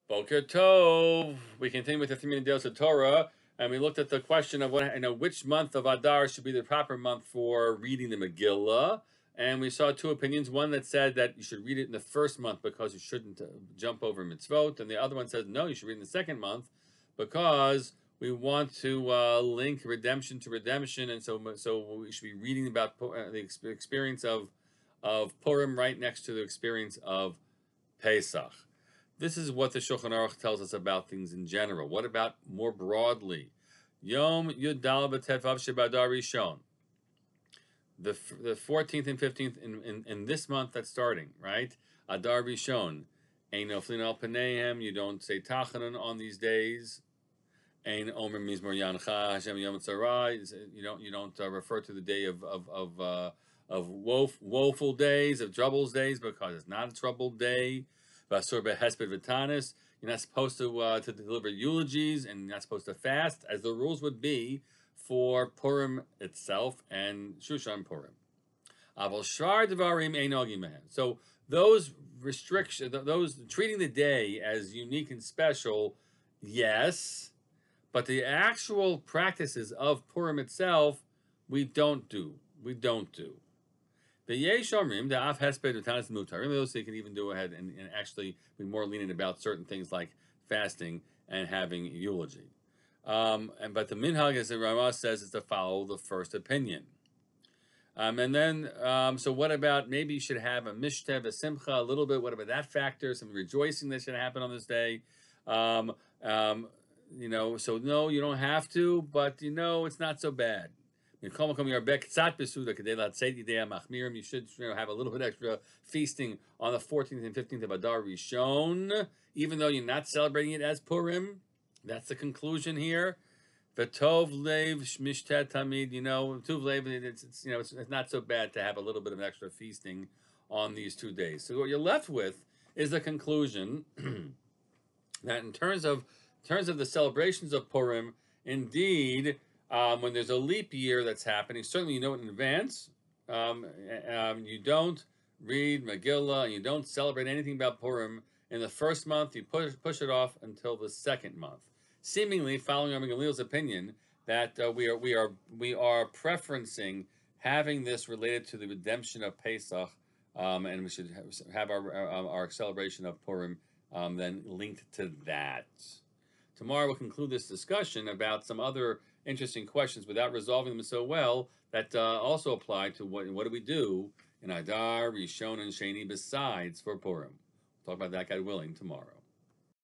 Boker Tov. We continue with the 3 minute dose of Torah, and we looked at the question of which month of Adar should be the proper month for reading the Megillah. And we saw two opinions. One that said that you should read it in the first month because you shouldn't jump over mitzvot, and the other one says no, you should read it in the second month because we want to link redemption to redemption, and so we should be reading about the experience of Purim right next to the experience of Pesach. This is what the Shulchan Aruch tells us about things in general. What about more broadly? Yom Yud Daled B'Tevav Shebadar Rishon. The 14th and 15th in this month that's starting, right? Adar Rishon. Ein Noflin Al Paneihem. You don't say Tachanan on these days. Ein Omer Mizmor Yancha Hashem Yom Tzarah. You don't refer to the day of woeful days, of troubles days, because it's not a troubled day. You're not supposed to deliver eulogies, and you're not supposed to fast, as the rules would be for Purim itself and Shushan Purim. So those restrictions, those treating the day as unique and special, yes, but the actual practices of Purim itself, we don't do. The Yeshomrim, the Av Hesped Utanas Mutarim, those they can even go ahead and actually be more lenient about certain things like fasting and having eulogy. But the Minhag, as the Ramah says, is to follow the first opinion. So what about maybe you should have a Mishtev, a Simcha, a little bit, what about that factor, some rejoicing that should happen on this day? So no, you don't have to, but it's not so bad. You should have a little bit extra feasting on the 14th and 15th of Adar Rishon, even though you're not celebrating it as Purim. That's the conclusion here. V'tov leiv shmishtet tamid. Tuv leiv. It's not so bad to have a little bit of extra feasting on these 2 days. So what you're left with is the conclusion that in terms of the celebrations of Purim, indeed. When there's a leap year that's happening, certainly you know it in advance. You don't read Megillah, and you don't celebrate anything about Purim in the first month. You push it off until the second month, seemingly following our Gamaliel's opinion that we are preferencing having this related to the redemption of Pesach, and we should have our celebration of Purim then linked to that. Tomorrow we'll conclude this discussion about some other interesting questions without resolving them so well that also apply to what do we do in Adar, Rishon, and Sheni besides for Purim. We'll talk about that, God willing, tomorrow.